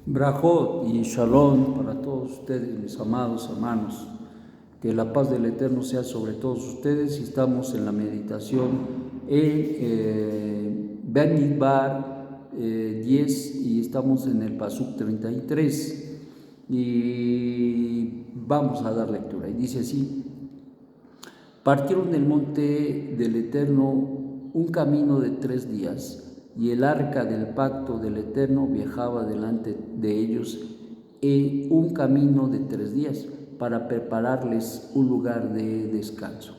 Brajot y Shalom para todos ustedes, mis amados hermanos. Que la paz del Eterno sea sobre todos ustedes. Y estamos en la meditación en Bamidbar 10 y estamos en el Pasuk 33. Y vamos a dar lectura. Y dice así: partieron del monte del Eterno un camino de 3 días, y el arca del pacto del Eterno viajaba delante de ellos en un camino de 3 días, para prepararles un lugar de descanso.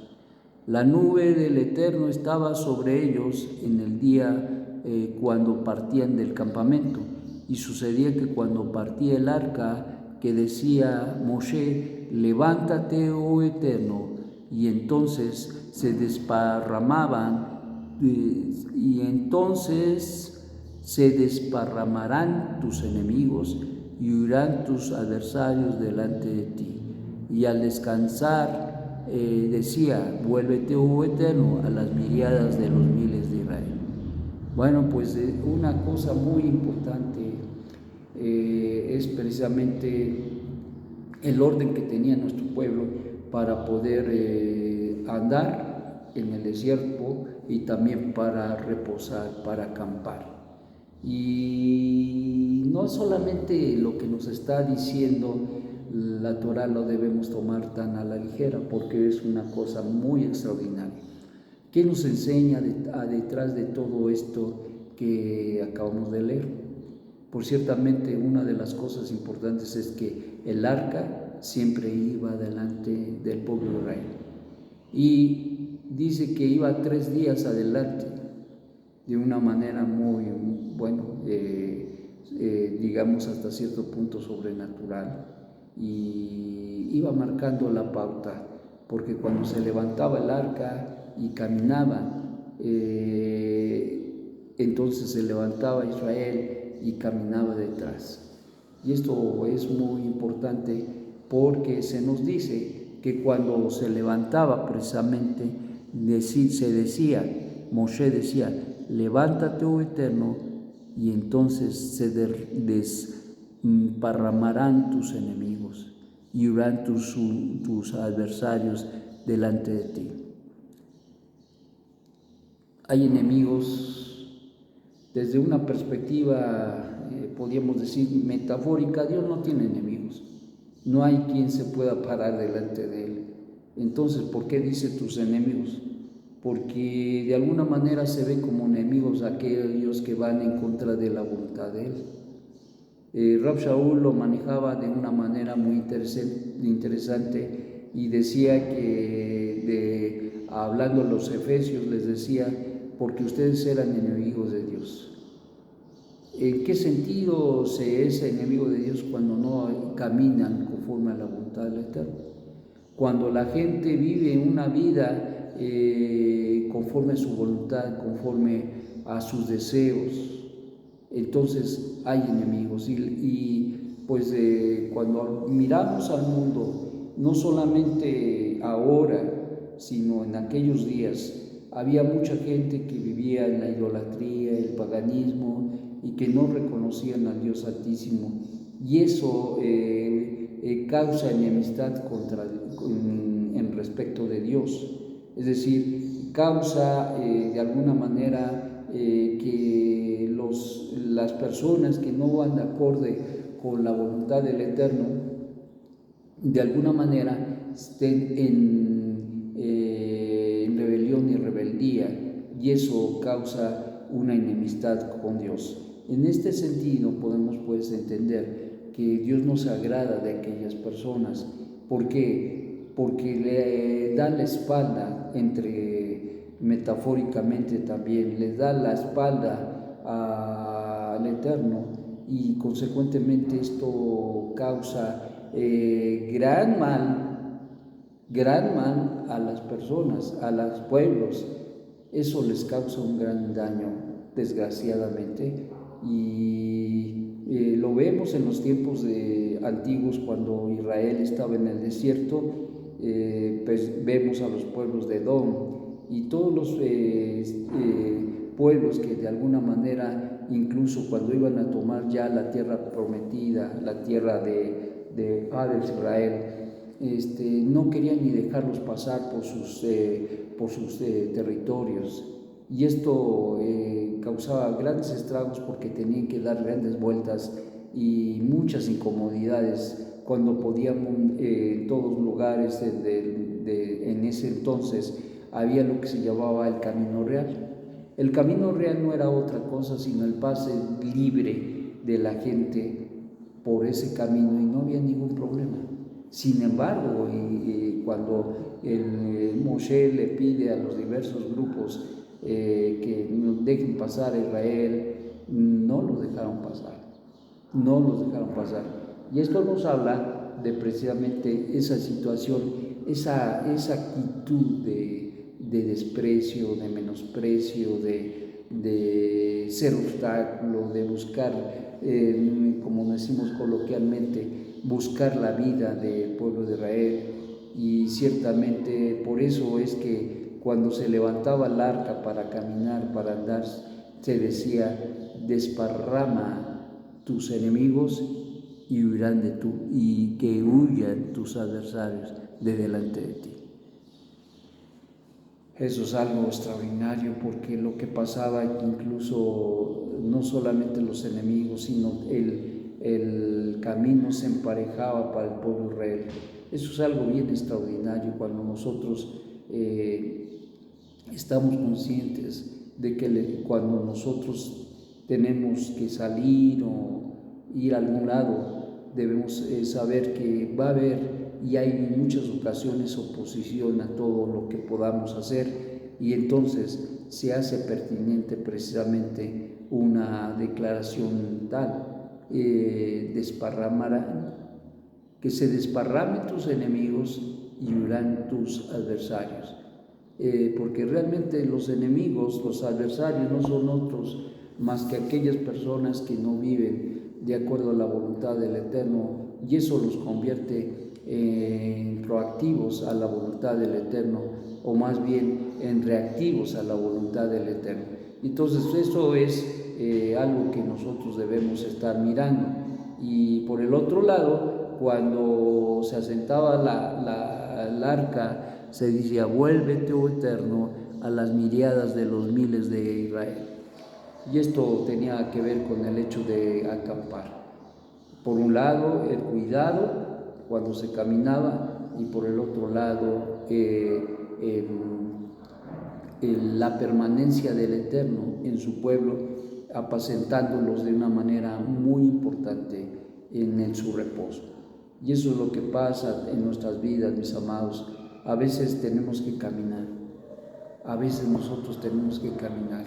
La nube del Eterno estaba sobre ellos en el día cuando partían del campamento, y sucedía que cuando partía el arca, que decía Moshe: levántate, oh Eterno, y entonces se desparramaban, se desparramarán tus enemigos y huirán tus adversarios delante de ti. Y al descansar decía: vuélvete, oh Eterno, a las miriadas de los miles de Israel. Bueno, pues una cosa muy importante es precisamente el orden que tenía nuestro pueblo para poder andar en el desierto y también para reposar, para acampar. Y no solamente lo que nos está diciendo la Torah lo debemos tomar tan a la ligera, porque es una cosa muy extraordinaria. ¿Qué nos enseña detrás de todo esto que acabamos de leer? Por ciertamente, una de las cosas importantes es que el arca siempre iba delante del pueblo de Israel. Y dice que iba 3 días adelante, de una manera muy, digamos hasta cierto punto sobrenatural, y iba marcando la pauta, porque cuando se levantaba el arca y caminaba, entonces se levantaba Israel y caminaba detrás. Y esto es muy importante porque se nos dice que cuando se levantaba precisamente, Moshe decía: levántate, oh Eterno, y entonces se desparramarán tus enemigos y huirán tus adversarios delante de ti. Hay enemigos. Desde una perspectiva, podríamos decir, metafórica, Dios no tiene enemigos. No hay quien se pueda parar delante de Él. Entonces, ¿por qué dice tus enemigos? Porque de alguna manera se ve como enemigos aquellos que van en contra de la voluntad de Él. Rab Shaul lo manejaba de una manera muy interesante y decía que, hablando a los efesios, les decía: porque ustedes eran enemigos de Dios. ¿En qué sentido se es enemigo de Dios? Cuando no caminan conforme a la voluntad del Eterno. Cuando la gente vive una vida conforme a su voluntad, conforme a sus deseos, entonces hay enemigos. Cuando miramos al mundo, no solamente ahora, sino en aquellos días, había mucha gente que vivía en la idolatría, el paganismo, y que no reconocían al Dios Altísimo, y eso causa enemistad en respecto de Dios. Es decir, causa de alguna manera que las personas que no van de acorde con la voluntad del Eterno, de alguna manera estén en rebelión y rebeldía, y eso causa una enemistad con Dios. En este sentido podemos pues entender que Dios no se agrada de aquellas personas. ¿Por qué? Porque le da la espalda, metafóricamente también, le da la espalda al Eterno, y consecuentemente esto causa gran mal a las personas, a los pueblos. Eso les causa un gran daño, desgraciadamente, y lo vemos en los tiempos antiguos, cuando Israel estaba en el desierto. Pues vemos a los pueblos de Edom y todos los pueblos que de alguna manera incluso cuando iban a tomar ya la tierra prometida, la tierra de Israel, no querían ni dejarlos pasar por sus territorios, y esto causaba grandes estragos porque tenían que dar grandes vueltas y muchas incomodidades cuando podíamos en todos lugares en ese entonces había lo que se llamaba el Camino Real. El Camino Real no era otra cosa sino el pase libre de la gente por ese camino y no había ningún problema. Sin embargo, cuando Moshe le pide a los diversos grupos que nos dejen pasar a Israel, no los dejaron pasar. Y esto nos habla de precisamente esa situación, esa actitud de desprecio, de menosprecio, de ser obstáculo, de buscar, como decimos coloquialmente, buscar la vida del pueblo de Israel. Y ciertamente por eso es que cuando se levantaba el arca para caminar, para andar, se decía: desparrama tus enemigos y huirán de tú, y que huyan tus adversarios de delante de ti. Eso es algo extraordinario, porque lo que pasaba incluso no solamente los enemigos, sino el camino se emparejaba para el pueblo de Israel. Eso es algo bien extraordinario cuando nosotros estamos conscientes de que cuando nosotros tenemos que salir o ir a algún lado, debemos saber que va a haber y hay en muchas ocasiones oposición a todo lo que podamos hacer, y entonces se hace pertinente precisamente una declaración tal: que se desparramen tus enemigos y huirán tus adversarios. Porque realmente los enemigos, los adversarios, no son otros más que aquellas personas que no viven de acuerdo a la voluntad del Eterno, y eso los convierte en proactivos a la voluntad del Eterno, o más bien en reactivos a la voluntad del Eterno. Entonces eso es algo que nosotros debemos estar mirando. Y por el otro lado, cuando se asentaba el arca, se decía: vuélvete, oh Eterno, a las miriadas de los miles de Israel. Y esto tenía que ver con el hecho de acampar. Por un lado, el cuidado cuando se caminaba, y por el otro lado, la permanencia del Eterno en su pueblo, apacentándolos de una manera muy importante en su reposo. Y eso es lo que pasa en nuestras vidas, mis amados. A veces tenemos que caminar, a veces nosotros tenemos que caminar.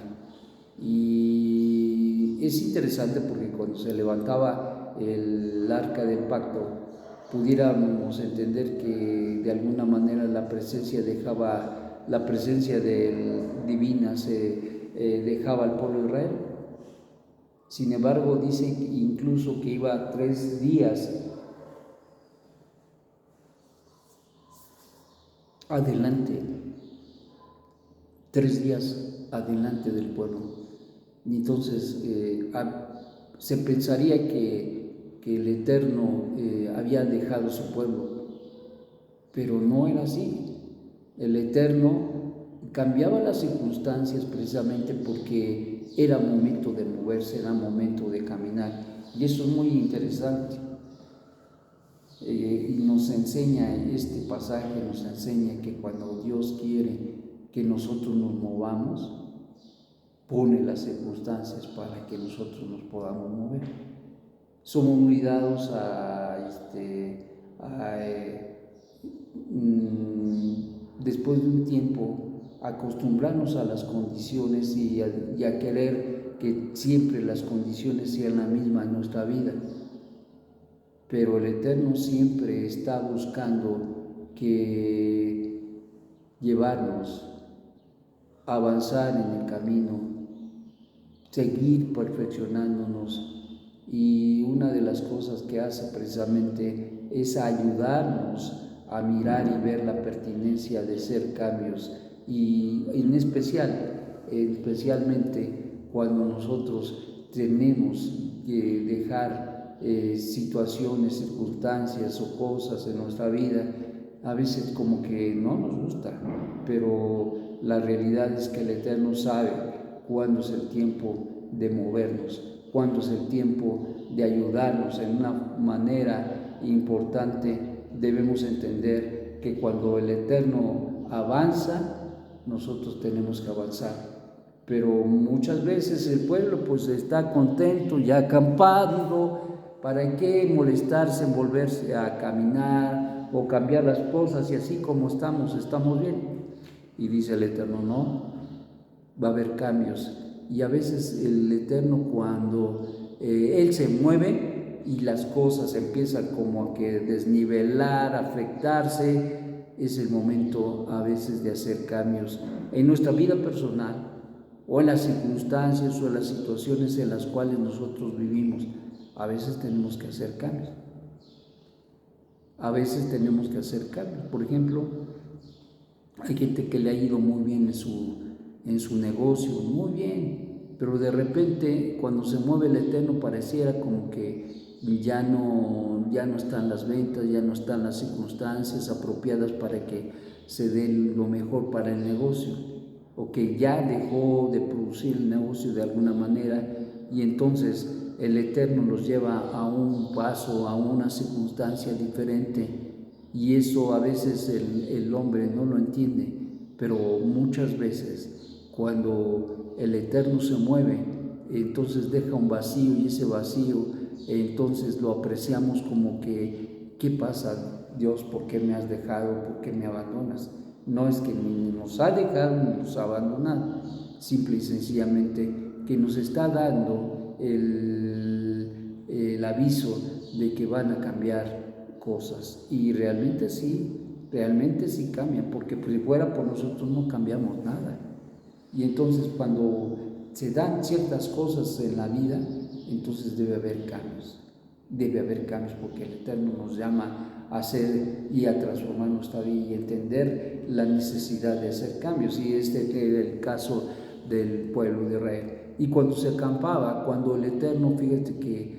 Y es interesante porque cuando se levantaba el arca del pacto, pudiéramos entender que de alguna manera la presencia divina se dejaba al pueblo de Israel. Sin embargo, dice incluso que iba 3 días adelante, 3 días adelante del pueblo. Y entonces se pensaría que el Eterno había dejado su pueblo, pero no era así. El Eterno cambiaba las circunstancias precisamente porque era momento de moverse, era momento de caminar, y eso es muy interesante. Y nos enseña este pasaje, nos enseña que cuando Dios quiere que nosotros nos movamos, pone las circunstancias para que nosotros nos podamos mover. Somos muy dados después de un tiempo, acostumbrarnos a las condiciones y a querer que siempre las condiciones sean la misma en nuestra vida. Pero el Eterno siempre está buscando llevarnos, avanzar en el camino, seguir perfeccionándonos. Y una de las cosas que hace precisamente es ayudarnos a mirar y ver la pertinencia de hacer cambios, y especialmente cuando nosotros tenemos que dejar situaciones, circunstancias o cosas en nuestra vida, a veces como que no nos gusta, pero la realidad es que el Eterno sabe cuándo es el tiempo de movernos, cuándo es el tiempo de ayudarnos en una manera importante. Debemos entender que cuando el Eterno avanza, nosotros tenemos que avanzar. Pero muchas veces el pueblo pues está contento, ya acampado. ¿Para qué molestarse en volverse a caminar o cambiar las cosas? Y así como estamos bien. Y dice el Eterno, no, va a haber cambios. Y a veces el Eterno, cuando Él se mueve y las cosas empiezan como a que desnivelar, afectarse, es el momento a veces de hacer cambios en nuestra vida personal o en las circunstancias o en las situaciones en las cuales nosotros vivimos. A veces tenemos que hacer cambios. A veces tenemos que hacer cambios. Por ejemplo, hay gente que le ha ido muy bien en su negocio, muy bien, pero de repente cuando se mueve el Eterno pareciera como que ya no están las ventas, ya no están las circunstancias apropiadas para que se dé lo mejor para el negocio, o que ya dejó de producir el negocio de alguna manera, y entonces el Eterno los lleva a un paso, a una circunstancia diferente. Y eso a veces el hombre no lo entiende, pero muchas veces cuando el Eterno se mueve, entonces deja un vacío, y ese vacío entonces lo apreciamos como que, ¿qué pasa, Dios? ¿Por qué me has dejado? ¿Por qué me abandonas? No es que ni nos ha dejado ni nos ha abandonado, simple y sencillamente que nos está dando el aviso de que van a cambiar cosas. Y realmente sí cambian, porque si fuera por nosotros no cambiamos nada. Y entonces cuando se dan ciertas cosas en la vida, entonces debe haber cambios, porque el Eterno nos llama a hacer y a transformar nuestra vida y entender la necesidad de hacer cambios. Y este era el caso del pueblo de Israel. Y cuando se acampaba, cuando el Eterno, fíjate que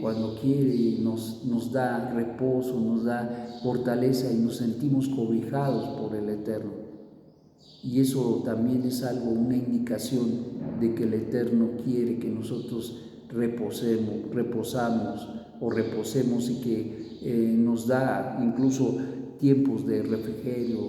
cuando quiere nos da reposo, nos da fortaleza y nos sentimos cobijados por el Eterno. Y eso también es algo, una indicación de que el Eterno quiere que nosotros reposemos y que nos da incluso tiempos de refrigerio,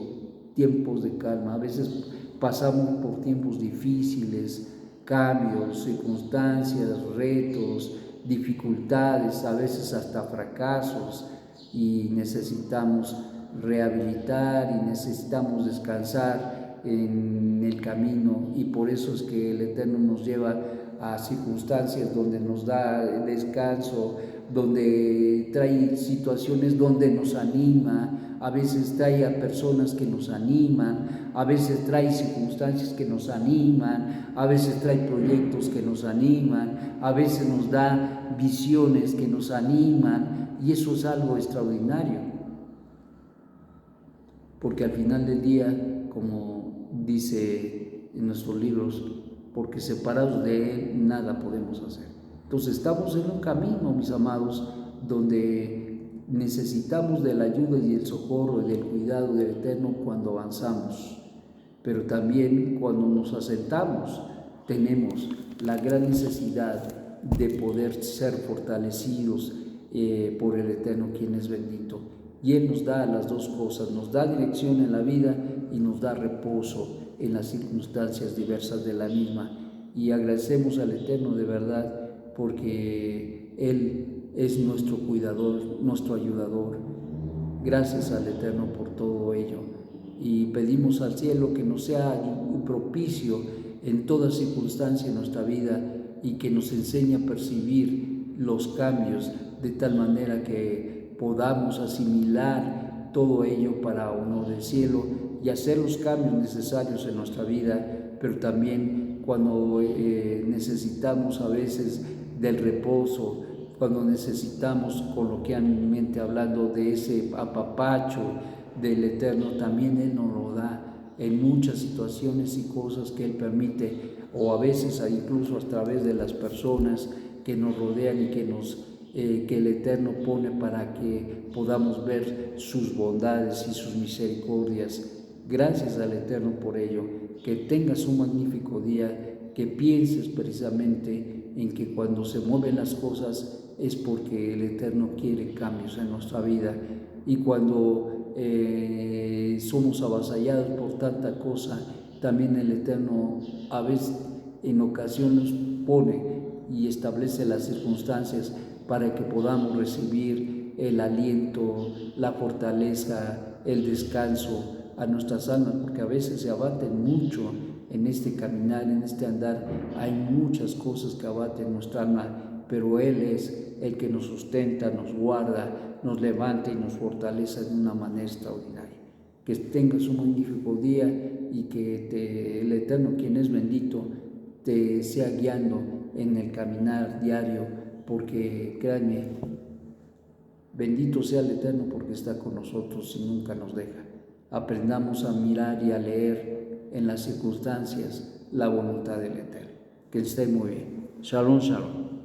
tiempos de calma. A veces pasamos por tiempos difíciles, cambios, circunstancias, retos, dificultades, a veces hasta fracasos, y necesitamos rehabilitar y necesitamos descansar en el camino, y por eso es que el Eterno nos lleva a circunstancias donde nos da descanso, donde trae situaciones donde nos anima, a veces trae a personas que nos animan, a veces trae circunstancias que nos animan, a veces trae proyectos que nos animan, a veces nos da visiones que nos animan, y eso es algo extraordinario, porque al final del día, como dice en nuestros libros, porque separados de Él nada podemos hacer. Entonces estamos en un camino, mis amados, donde necesitamos de la ayuda y el socorro y del cuidado del Eterno cuando avanzamos, pero también cuando nos asentamos tenemos la gran necesidad de poder ser fortalecidos por el Eterno, quien es bendito. Y Él nos da las dos cosas, nos da dirección en la vida y nos da reposo en las circunstancias diversas de la misma. Y agradecemos al Eterno de verdad, porque Él es nuestro cuidador, nuestro ayudador. Gracias al Eterno por todo ello. Y pedimos al cielo que nos sea propicio en toda circunstancia de nuestra vida y que nos enseñe a percibir los cambios de tal manera que podamos asimilar todo ello para honor del cielo y hacer los cambios necesarios en nuestra vida, pero también cuando necesitamos a veces del reposo, cuando necesitamos, coloquialmente hablando, de ese apapacho del Eterno, también Él nos lo da en muchas situaciones y cosas que Él permite o a veces incluso a través de las personas que nos rodean y que el Eterno pone para que podamos ver sus bondades y sus misericordias. Gracias al Eterno por ello. Que tengas un magnífico día, que pienses precisamente en que cuando se mueven las cosas es porque el Eterno quiere cambios en nuestra vida, y cuando somos avasallados por tanta cosa, también el Eterno a veces, en ocasiones, pone y establece las circunstancias para que podamos recibir el aliento, la fortaleza, el descanso a nuestras almas, porque a veces se abaten mucho en este caminar, en este andar. Hay muchas cosas que abaten nuestra alma, pero Él es el que nos sustenta, nos guarda, nos levanta y nos fortalece de una manera extraordinaria. Que tengas un magnífico día y que el Eterno, quien es bendito, te sea guiando en el caminar diario, porque créanme, bendito sea el Eterno porque está con nosotros y nunca nos deja. Aprendamos a mirar y a leer en las circunstancias la voluntad del Eterno. Que esté muy bien. Shalom, shalom.